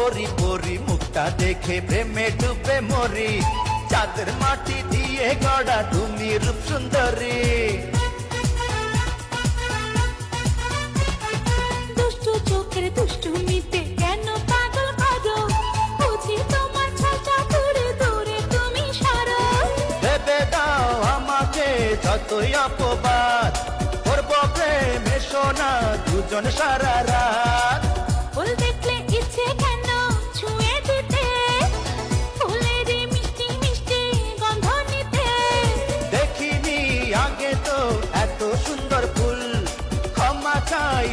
পরি পরি মুখটা দেখে প্রেমে ডুবে মরি চাঁদের মাটি দিয়ে গড়া তুমি রূপ সুন্দরী দুষ্টু চোখের দুষ্টুমিতে কেন পাগল করো বুঝি তোমার ছাতা দূরে দূরে তুমি সরো ভেবে দাও আমাকে যতই অপবাদ করবো প্রেমে সোনা দুজন সারা রাত ফুল দেখলে ইচ্ছে কেন ছুঁয়ে দিতে ফুলেরই মিষ্টি মিষ্টি গন্ধ নিতে দেখিনি আগে তো এত সুন্দর ফুল ক্ষমা চাই